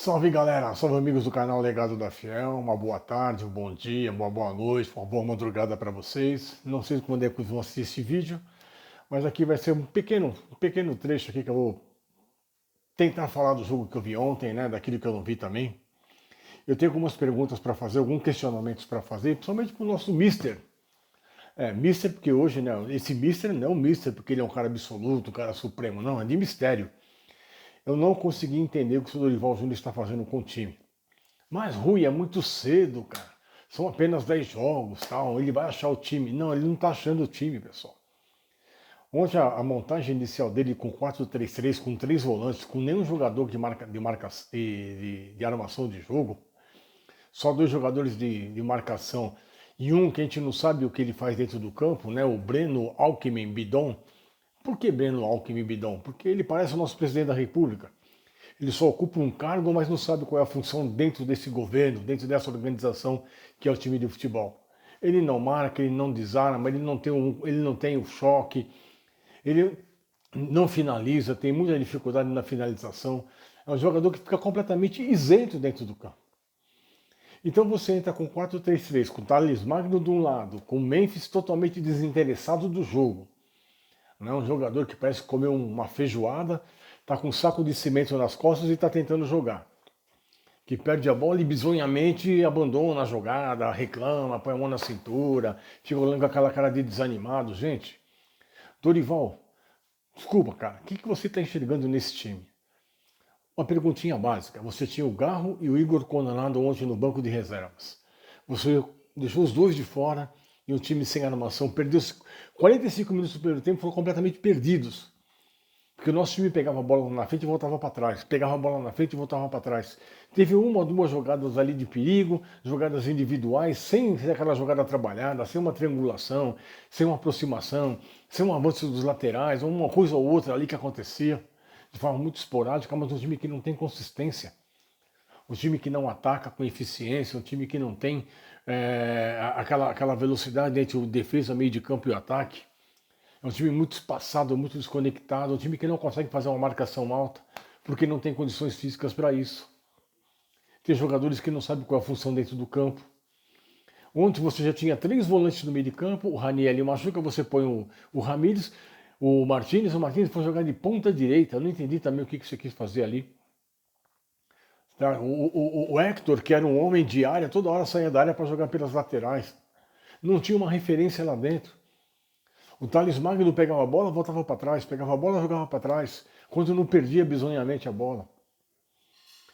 Salve galera, salve amigos do canal Legado da Fiel, uma boa tarde, um bom dia, uma boa noite, uma boa madrugada para vocês. Não sei quando é que vocês vão assistir esse vídeo, mas aqui vai ser um pequeno trecho aqui que eu vou tentar falar do jogo que eu vi ontem, né, daquilo que eu não vi também. Eu tenho algumas perguntas para fazer, alguns questionamentos para fazer, principalmente para o nosso Mister. Mister porque hoje, né, esse Mister não é um Mister porque ele é um cara absoluto, um cara supremo, não, é de mistério. Eu não consegui entender o que o Dorival Júnior está fazendo com o time. Mas Rui, é muito cedo, cara. São apenas 10 jogos, tal. Ele vai achar o time. Não, ele não está achando o time, pessoal. Ontem a montagem inicial dele com 4-3-3, com três volantes, com nenhum jogador de armação de jogo, só dois jogadores de marcação e um que a gente não sabe o que ele faz dentro do campo, né? O Breno Alckmin Bidon. Por que Breno Alckmin Bidon? Porque ele parece o nosso presidente da República. Ele só ocupa um cargo, mas não sabe qual é a função dentro desse governo, dentro dessa organização que é o time de futebol. Ele não marca, ele não desarma, ele não tem o choque, ele não finaliza, tem muita dificuldade na finalização. É um jogador que fica completamente isento dentro do campo. Então você entra com 4-3-3, com o Thales Magno de um lado, com o Memphis totalmente desinteressado do jogo. Não é um jogador que parece comer uma feijoada, tá com um saco de cimento nas costas e tá tentando jogar. Que perde a bola e bizonhamente abandona a jogada, reclama, põe a mão na cintura, fica olhando com aquela cara de desanimado. Gente, Dorival, desculpa, cara, o que você está enxergando nesse time? Uma perguntinha básica. Você tinha o Garro e o Igor Condenado ontem no banco de reservas. Você deixou os dois de fora e o time sem armação. Perdeu 45 minutos do primeiro tempo, foram completamente perdidos. Porque o nosso time pegava a bola na frente e voltava para trás. Pegava a bola na frente e voltava para trás. Teve uma ou duas jogadas ali de perigo, jogadas individuais, sem aquela jogada trabalhada, sem uma triangulação, sem uma aproximação, sem um avanço dos laterais, uma coisa ou outra ali que acontecia de forma muito esporádica, mas um time que não tem consistência. Um time que não ataca com eficiência, um time que não tem aquela velocidade entre o defesa, meio de campo e o ataque. É um time muito espaçado, muito desconectado, um time que não consegue fazer uma marcação alta, porque não tem condições físicas para isso. Tem jogadores que não sabem qual é a função dentro do campo. Ontem você já tinha três volantes no meio de campo, o Raniel machuca, você põe o Ramires, o Martínez foi jogar de ponta direita. Eu não entendi também o que você quis fazer ali. Tá? O Hector, que era um homem de área, toda hora saía da área para jogar pelas laterais. Não tinha uma referência lá dentro. O Thales Magno pegava a bola, voltava para trás, pegava a bola, jogava para trás, quando não perdia bizonhamente a bola.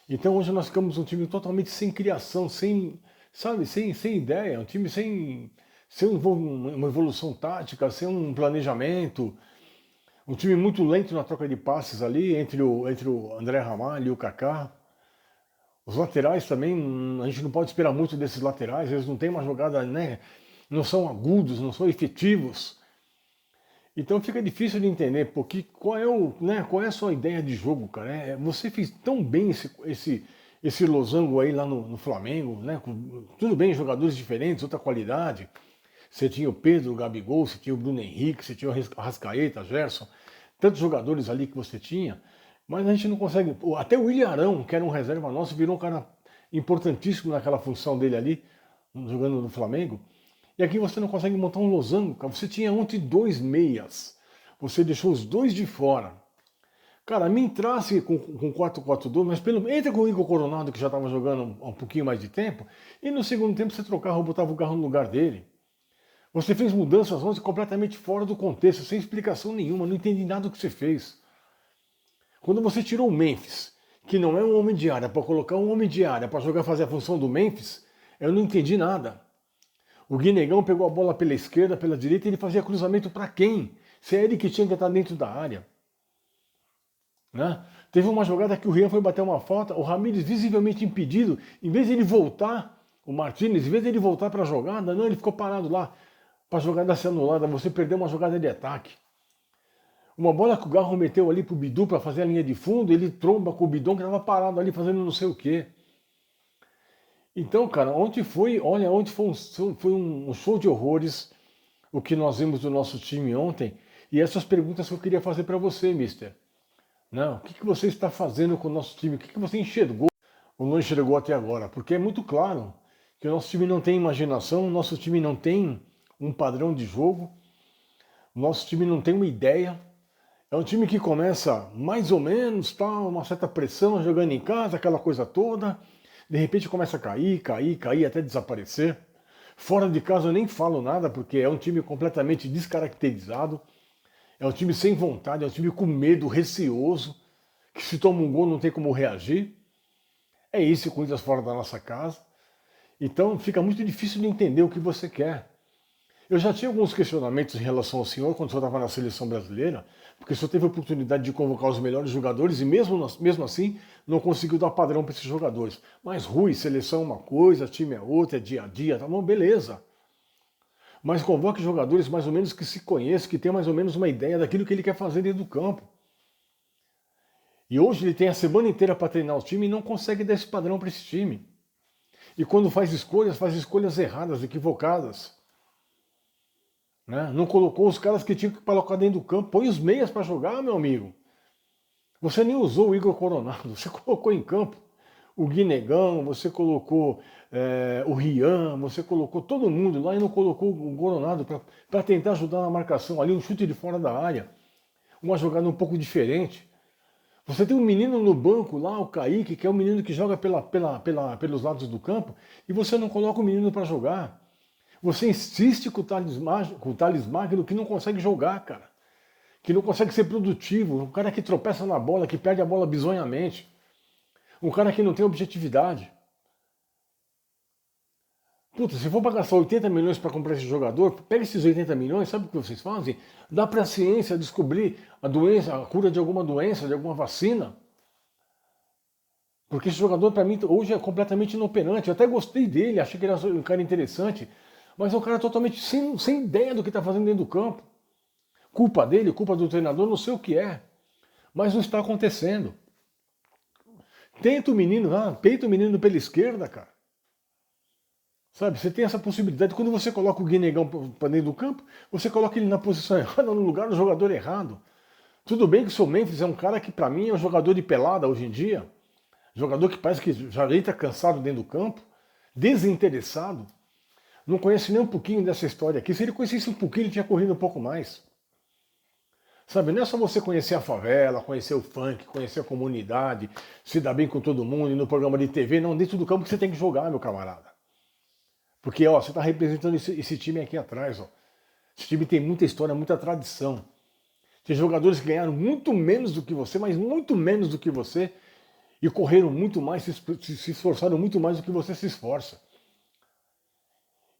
Então hoje nós ficamos um time totalmente sem criação, sem ideia, um time sem uma evolução tática, sem um planejamento, um time muito lento na troca de passes ali entre o André Ramalho e o Kaká. Os laterais também, a gente não pode esperar muito desses laterais, eles não têm uma jogada, né? Não são agudos, não são efetivos. Então fica difícil de entender, porque qual é a sua ideia de jogo, cara? Você fez tão bem esse losango aí lá no Flamengo, né? Tudo bem, jogadores diferentes, outra qualidade. Você tinha o Pedro, o Gabigol, você tinha o Bruno Henrique, você tinha o Arrascaeta, Gerson, tantos jogadores ali que você tinha, mas a gente não consegue. Até o William Arão, que era um reserva nosso, virou um cara importantíssimo naquela função dele ali, jogando no Flamengo. E aqui você não consegue montar um losango, cara. Você tinha ontem dois meias. Você deixou os dois de fora. Cara, me entrasse com 4-4-2, mas entra com o Igor Coronado, que já estava jogando um pouquinho mais de tempo, e no segundo tempo você trocava ou botava o carro no lugar dele. Você fez mudanças ontem completamente fora do contexto, sem explicação nenhuma, não entendi nada do que você fez. Quando você tirou o Memphis, que não é um homem de área, para colocar um homem de área para jogar fazer a função do Memphis, eu não entendi nada. O Guinegão pegou a bola pela esquerda, pela direita, e ele fazia cruzamento para quem? Se é ele que tinha que estar dentro da área. Né? Teve uma jogada que o Rian foi bater uma falta, o Ramires visivelmente impedido, em vez de ele voltar, o Martínez, em vez de ele voltar para a jogada, não, ele ficou parado lá para a jogada ser anulada, você perdeu uma jogada de ataque. Uma bola que o Garro meteu ali pro Bidu para fazer a linha de fundo, ele tromba com o Bidon que estava parado ali fazendo não sei o quê. Então, cara, ontem foi um show de horrores o que nós vimos do nosso time ontem. E essas perguntas que eu queria fazer para você, mister. Não, o que você está fazendo com o nosso time? O que você enxergou? ou não enxergou até agora, porque é muito claro que o nosso time não tem imaginação, o nosso time não tem um padrão de jogo, o nosso time não tem uma ideia. É um time que começa mais ou menos, tal, uma certa pressão, jogando em casa, aquela coisa toda. De repente começa a cair, cair, cair, até desaparecer. Fora de casa eu nem falo nada, porque é um time completamente descaracterizado. É um time sem vontade, é um time com medo, receoso, que se toma um gol não tem como reagir. É isso, Corinthians fora da nossa casa. Então fica muito difícil de entender o que você quer. Eu já tinha alguns questionamentos em relação ao senhor quando o senhor estava na seleção brasileira, porque o senhor teve a oportunidade de convocar os melhores jogadores e mesmo assim não conseguiu dar padrão para esses jogadores. Mas Rui, seleção é uma coisa, time é outra, é dia a dia, tá bom, beleza. Mas convoque jogadores mais ou menos que se conheçam, que tenham mais ou menos uma ideia daquilo que ele quer fazer dentro do campo. E hoje ele tem a semana inteira para treinar o time e não consegue dar esse padrão para esse time. E quando faz escolhas erradas, equivocadas. Né? Não colocou os caras que tinham que colocar dentro do campo. Põe os meias para jogar, meu amigo. Você nem usou o Igor Coronado, você colocou em campo o Guinegão, você colocou o Rian, você colocou todo mundo lá e não colocou o Coronado para tentar ajudar na marcação ali, um chute de fora da área, uma jogada um pouco diferente. Você tem um menino no banco lá, o Kaique, que é um menino que joga pelos lados do campo, e você não coloca o menino para jogar. Você insiste com o Thales Magno que não consegue jogar, cara. Que não consegue ser produtivo. Um cara que tropeça na bola, que perde a bola bizonhamente. Um cara que não tem objetividade. Puta, se for para gastar 80 milhões para comprar esse jogador, pega esses 80 milhões, sabe o que vocês fazem? Dá para a ciência descobrir a doença, a cura de alguma doença, de alguma vacina. Porque esse jogador, para mim, hoje é completamente inoperante. Eu até gostei dele, achei que ele era um cara interessante. Mas é um cara totalmente sem ideia do que está fazendo dentro do campo. Culpa dele, culpa do treinador, não sei o que é. Mas não está acontecendo. Tenta o menino lá, peita o menino pela esquerda, cara. Sabe, você tem essa possibilidade. Quando você coloca o Guinegão para dentro do campo, você coloca ele na posição errada, no lugar do jogador errado. Tudo bem que o seu Memphis é um cara que para mim é um jogador de pelada hoje em dia. Jogador que parece que já entra cansado dentro do campo, desinteressado. Não conhece nem um pouquinho dessa história aqui. Se ele conhecesse um pouquinho, ele tinha corrido um pouco mais. Sabe, não é só você conhecer a favela, conhecer o funk, conhecer a comunidade, se dar bem com todo mundo, ir no programa de TV, não, dentro do campo que você tem que jogar, meu camarada. Porque, ó, você está representando esse time aqui atrás, ó. Esse time tem muita história, muita tradição. Tem jogadores que ganharam muito menos do que você, mas muito menos do que você, e correram muito mais, se esforçaram muito mais do que você se esforça.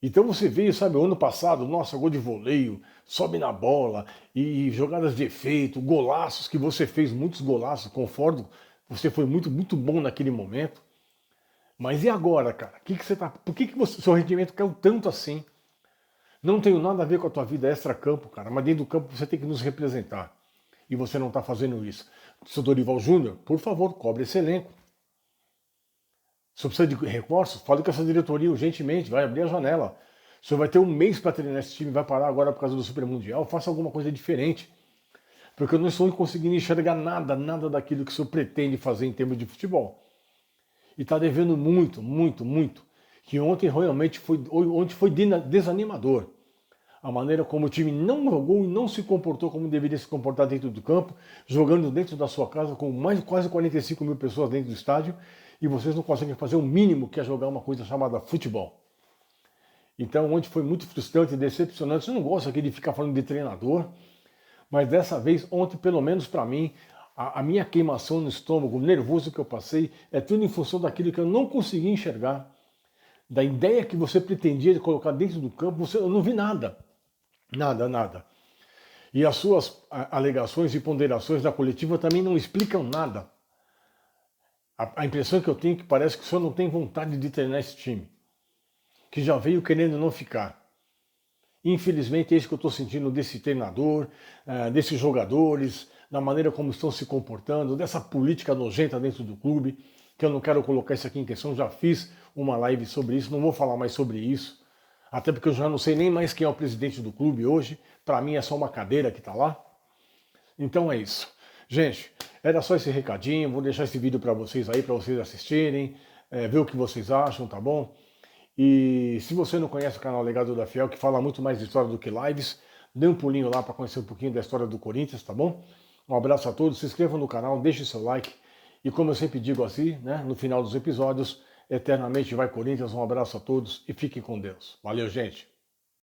Então você veio, sabe, o ano passado, nossa, gol de voleio, sobe na bola, e jogadas de efeito, golaços que você fez, muitos golaços, concordo, você foi muito, muito bom naquele momento. Mas e agora, cara? Por que seu rendimento caiu tanto assim? Não tem nada a ver com a tua vida extra-campo, cara, mas dentro do campo você tem que nos representar. E você não está fazendo isso. Seu Dorival Júnior, por favor, cobre esse elenco. Se você precisa de recursos, fale com essa diretoria urgentemente, vai abrir a janela. O senhor vai ter um mês para treinar esse time, vai parar agora por causa do Super Mundial, faça alguma coisa diferente. Porque eu não estou conseguindo enxergar nada daquilo que o senhor pretende fazer em termos de futebol. E está devendo muito, muito, muito. Que ontem realmente foi desanimador. A maneira como o time não jogou e não se comportou como deveria se comportar dentro do campo, jogando dentro da sua casa com quase 45 mil pessoas dentro do estádio, e vocês não conseguem fazer o mínimo que é jogar uma coisa chamada futebol. Então, ontem foi muito frustrante e decepcionante. Eu não gosto aqui de ficar falando de treinador, mas dessa vez, ontem, pelo menos para mim, a minha queimação no estômago, o nervoso que eu passei, é tudo em função daquilo que eu não consegui enxergar. Da ideia que você pretendia de colocar dentro do campo, eu não vi nada. Nada. E as suas alegações e ponderações da coletiva também não explicam nada. A impressão que eu tenho é que parece que o senhor não tem vontade de treinar esse time. Que já veio querendo não ficar. Infelizmente é isso que eu estou sentindo desse treinador, desses jogadores, da maneira como estão se comportando, dessa política nojenta dentro do clube, que eu não quero colocar isso aqui em questão, já fiz uma live sobre isso, não vou falar mais sobre isso, até porque eu já não sei nem mais quem é o presidente do clube hoje, para mim é só uma cadeira que está lá. Então é isso. Gente, era só esse recadinho, vou deixar esse vídeo para vocês aí, para vocês assistirem. ver o que vocês acham, tá bom? E se você não conhece o canal Legado da Fiel, que fala muito mais de história do que lives, dê um pulinho lá para conhecer um pouquinho da história do Corinthians, tá bom? Um abraço a todos, se inscrevam no canal, deixem seu like. E como eu sempre digo assim, né, no final dos episódios, eternamente vai Corinthians, um abraço a todos e fiquem com Deus. Valeu, gente!